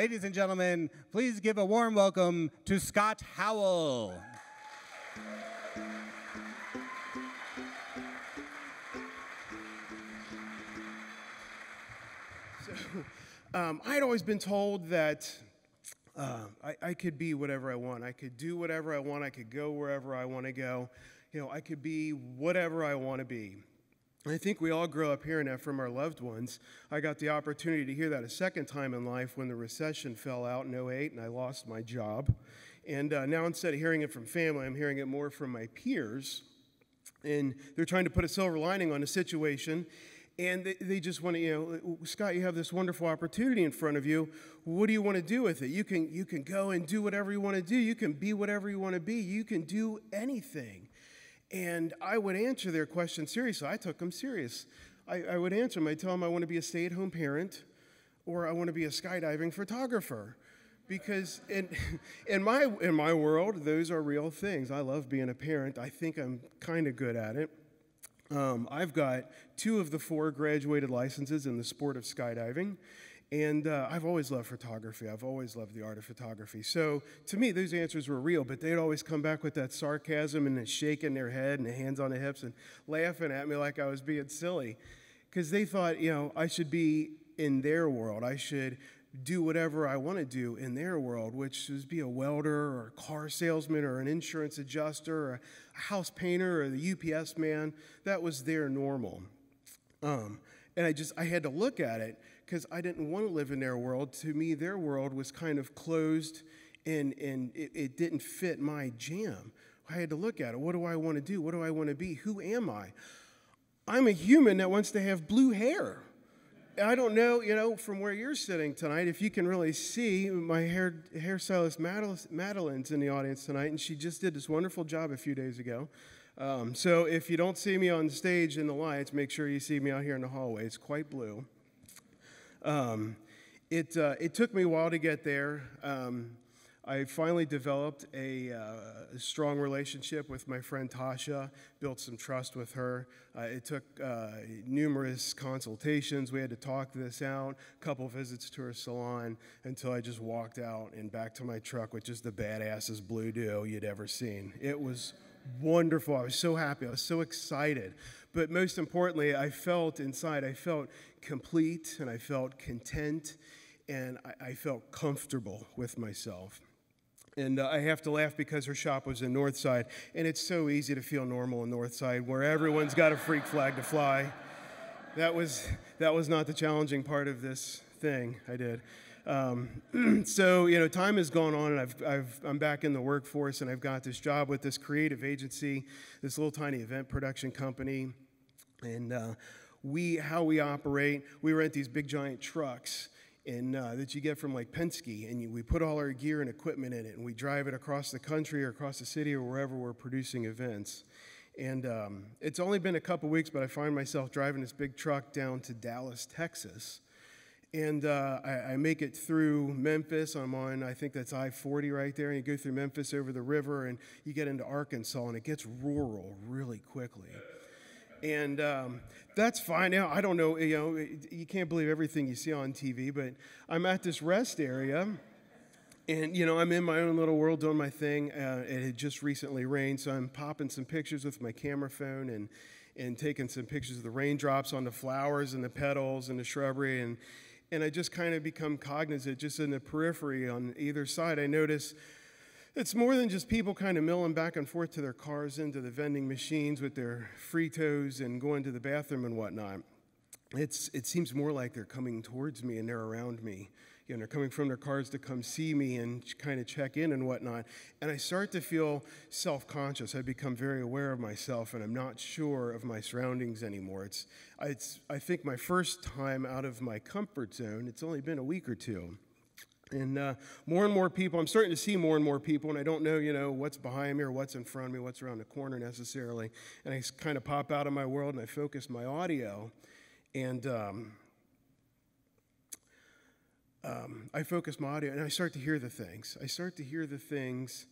Ladies and gentlemen, please give a warm welcome to Scot Howell. I'd always been told that I could be whatever I want. I could do whatever I want. I could go wherever I want to go. I could be whatever I want to be. I think we all grow up hearing that from our loved ones. I got the opportunity to hear that a second time in life when the recession fell out in '08 and I lost my job. And now instead of hearing it from family, I'm hearing it more from my peers. And they're trying to put a silver lining on the situation. And they just want to, Scott, you have this wonderful opportunity in front of you. What do you want to do with it? You can go and do whatever you want to do. You can be whatever you want to be. You can do anything. And I would answer their question seriously. I took them serious. I would answer them. I'd tell them I want to be a stay-at-home parent or I want to be a skydiving photographer. Because in my world, those are real things. I love being a parent. I think I'm kind of good at it. I've got 2 of the 4 graduated licenses in the sport of skydiving. And I've always loved photography. I've always loved the art of photography. So to me, those answers were real, but they'd always come back with that sarcasm and shaking their head and the hands on the hips and laughing at me like I was being silly. Because they thought, I should be in their world. I should do whatever I want to do in their world, which is be a welder or a car salesman or an insurance adjuster or a house painter or the UPS man. That was their normal. And I had to look at it because I didn't want to live in their world. To me, their world was kind of closed and it didn't fit my jam. I had to look at it. What do I want to do? What do I want to be? Who am I? I'm a human that wants to have blue hair. I don't know, from where you're sitting tonight, if you can really see, my hairstylist Madeline's in the audience tonight, and she just did this wonderful job a few days ago. So if you don't see me on stage in the lights, make sure you see me out here in the hallway. It's quite blue. It took me a while to get there. I finally developed a strong relationship with my friend Tasha, built some trust with her. It took numerous consultations. We had to talk this out, a couple visits to her salon, until I just walked out and back to my truck with just the badassest blue duo you'd ever seen. It was wonderful. I was so happy. I was so excited. But most importantly, I felt inside, I felt complete and I felt content and I felt comfortable with myself. And I have to laugh because her shop was in Northside, and it's so easy to feel normal in Northside where everyone's got a freak flag to fly. That was not the challenging part of this thing I did. So, time has gone on, and I'm back in the workforce, and I've got this job with this creative agency, this little tiny event production company, and how we operate, we rent these big giant trucks and that you get from like Penske, and we put all our gear and equipment in it, and we drive it across the country or across the city or wherever we're producing events. And it's only been a couple weeks, but I find myself driving this big truck down to Dallas, Texas. And I make it through Memphis. I'm on, I think that's I-40 right there. And you go through Memphis over the river, and you get into Arkansas, and it gets rural really quickly. And that's fine. Now, I don't know, you can't believe everything you see on TV, but I'm at this rest area, and, I'm in my own little world doing my thing. It had just recently rained, so I'm popping some pictures with my camera phone and taking some pictures of the raindrops on the flowers and the petals and the shrubbery, and I just kind of become cognizant, just in the periphery on either side. I notice it's more than just people kind of milling back and forth to their cars, into the vending machines with their Fritos and going to the bathroom and whatnot. It seems more like they're coming towards me and they're around me. They're coming from their cars to come see me and kind of check in and whatnot. And I start to feel self-conscious. I become very aware of myself, and I'm not sure of my surroundings anymore. It's I think, my first time out of my comfort zone. It's only been a week or two. And more and more people, I'm starting to see more and more people, and I don't know, what's behind me or what's in front of me, what's around the corner necessarily. And I kind of pop out of my world, and I focus my audio, and I focus my audio, and I start to hear the things. I start to hear the things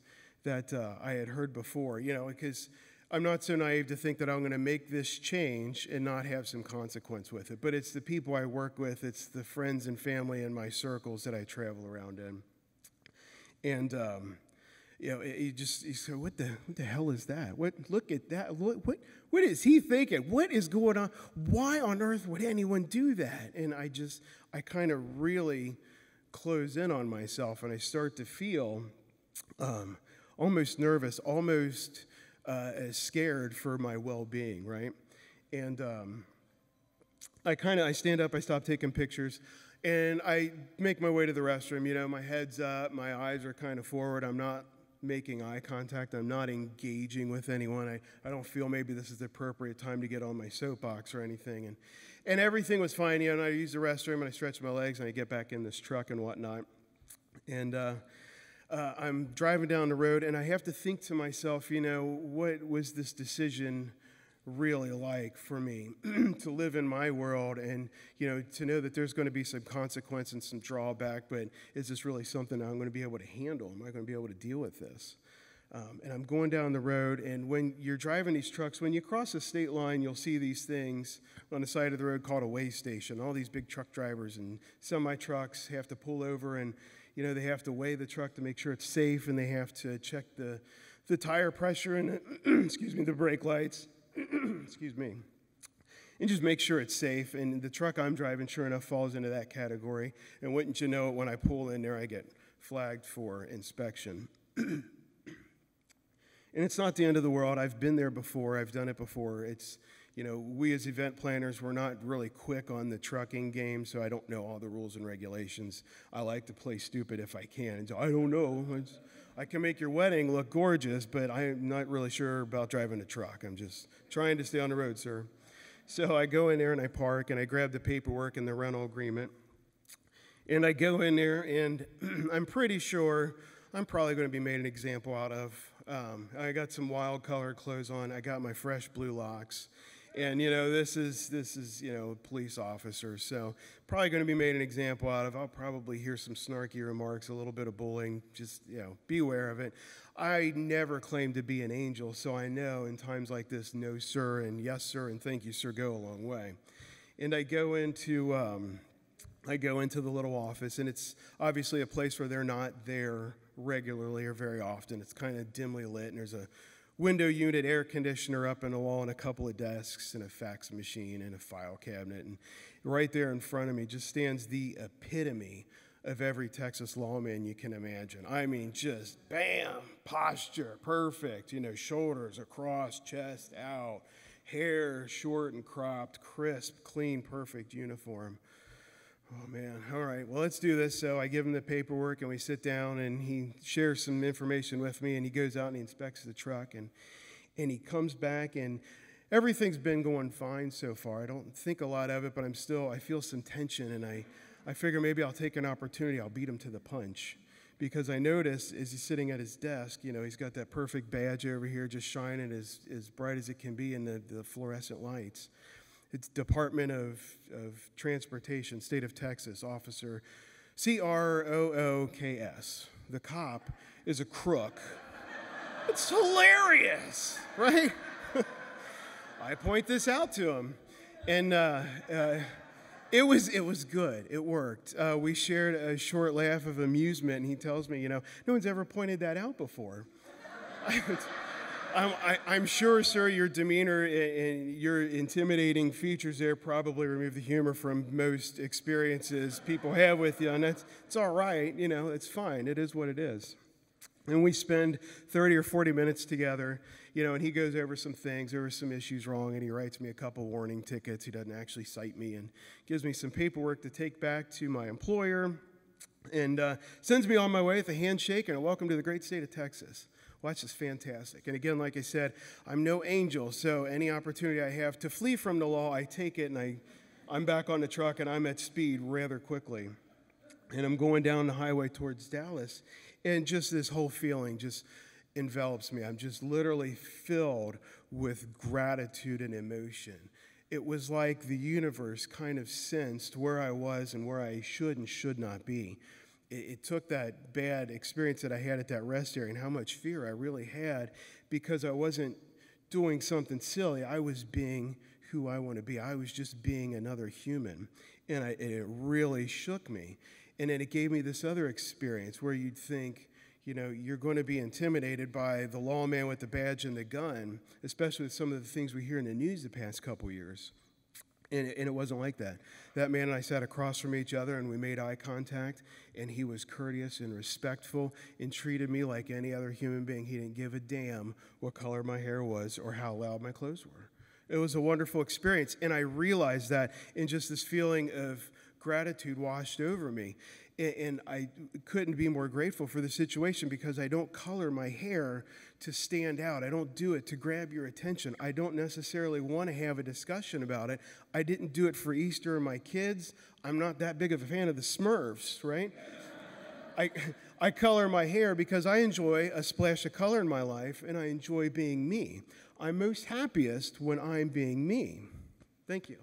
that I had heard before, because I'm not so naive to think that I'm going to make this change and not have some consequence with it. But it's the people I work with, it's the friends and family in my circles that I travel around in. And, you say, what the hell is that? Look at that. What is he thinking? What is going on? Why on earth would anyone do that? And I kind of really close in on myself, and I start to feel almost nervous, almost scared for my well-being, right? And I stand up, I stop taking pictures, and I make my way to the restroom. My head's up, my eyes are kind of forward. I'm not making eye contact. I'm not engaging with anyone. I don't feel maybe this is the appropriate time to get on my soapbox or anything. And everything was fine. And I use the restroom, and I stretch my legs, and I get back in this truck and whatnot. And I'm driving down the road, and I have to think to myself, what was this decision really like for me to live in my world and, to know that there's going to be some consequence and some drawback, but is this really something I'm going to be able to handle? Am I going to be able to deal with this? And I'm going down the road, and when you're driving these trucks, when you cross a state line, you'll see these things on the side of the road called a weigh station. All these big truck drivers and semi-trucks have to pull over, and they have to weigh the truck to make sure it's safe, and they have to check the tire pressure and the brake lights. Excuse me. And just make sure it's safe. And the truck I'm driving, sure enough, falls into that category. And wouldn't you know it, when I pull in there, I get flagged for inspection. And it's not the end of the world. I've been there before. I've done it before. It's, we as event planners, we're not really quick on the trucking game, so I don't know all the rules and regulations. I like to play stupid if I can. So I don't know. I can make your wedding look gorgeous, but I'm not really sure about driving a truck. I'm just trying to stay on the road, sir. So I go in there and I park, and I grab the paperwork and the rental agreement. And I go in there, and I'm pretty sure I'm probably going to be made an example out of. I got some wild colored clothes on. I got my fresh blue locks. And, this is a police officer, so probably going to be made an example out of. I'll probably hear some snarky remarks, a little bit of bullying. Just, be aware of it. I never claimed to be an angel, so I know in times like this, no, sir, and yes, sir, and thank you, sir, go a long way. And I go into the little office, and it's obviously a place where they're not there regularly or very often. It's kind of dimly lit, and there's a window unit, air conditioner up in the wall, and a couple of desks, and a fax machine, and a file cabinet. And right there in front of me just stands the epitome of every Texas lawman you can imagine. I mean, just bam, posture, perfect, shoulders across, chest out, hair short and cropped, crisp, clean, perfect uniform. Oh, man. All right, well, let's do this. So I give him the paperwork, and we sit down, and he shares some information with me, and he goes out and he inspects the truck, and he comes back, and everything's been going fine so far. I don't think a lot of it, but I feel some tension, and I figure maybe I'll take an opportunity. I'll beat him to the punch, because I notice as he's sitting at his desk, he's got that perfect badge over here just shining as bright as it can be in the fluorescent lights. It's Department of Transportation, State of Texas, Officer Crooks. The cop is a crook. It's hilarious, right? I point this out to him, and it was good. It worked. We shared a short laugh of amusement, and he tells me, no one's ever pointed that out before. I'm sure, sir, your demeanor and your intimidating features there probably remove the humor from most experiences people have with you, and it's all right. It's fine. It is what it is. And we spend 30 or 40 minutes together, and he goes over some things. There were some issues wrong, and he writes me a couple warning tickets. He doesn't actually cite me, and gives me some paperwork to take back to my employer, and sends me on my way with a handshake and a welcome to the great state of Texas. Well, that's just fantastic. And again, like I said, I'm no angel, so any opportunity I have to flee from the law, I take it, and I'm back on the truck, and I'm at speed rather quickly. And I'm going down the highway towards Dallas, and just this whole feeling just envelops me. I'm just literally filled with gratitude and emotion. It was like the universe kind of sensed where I was and where I should and should not be. It took that bad experience that I had at that rest area and how much fear I really had because I wasn't doing something silly. I was being who I want to be. I was just being another human. And it really shook me. And then it gave me this other experience where you'd think, you know, you're going to be intimidated by the lawman with the badge and the gun, especially with some of the things we hear in the news the past couple years. And it wasn't like that. That man and I sat across from each other, and we made eye contact, and he was courteous and respectful and treated me like any other human being. He didn't give a damn what color my hair was or how loud my clothes were. It was a wonderful experience, and I realized that, and just this feeling of gratitude washed over me. And I couldn't be more grateful for the situation because I don't color my hair to stand out. I don't do it to grab your attention. I don't necessarily want to have a discussion about it. I didn't do it for Easter or my kids. I'm not that big of a fan of the Smurfs, right? I color my hair because I enjoy a splash of color in my life, and I enjoy being me. I'm most happiest when I'm being me. Thank you.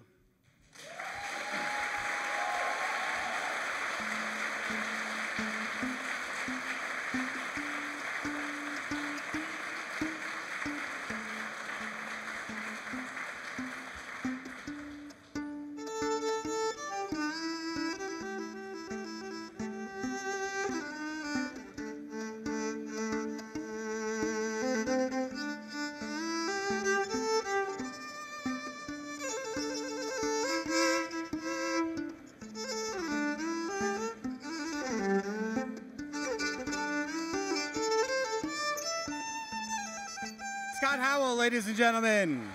Scot Howell, ladies and gentlemen.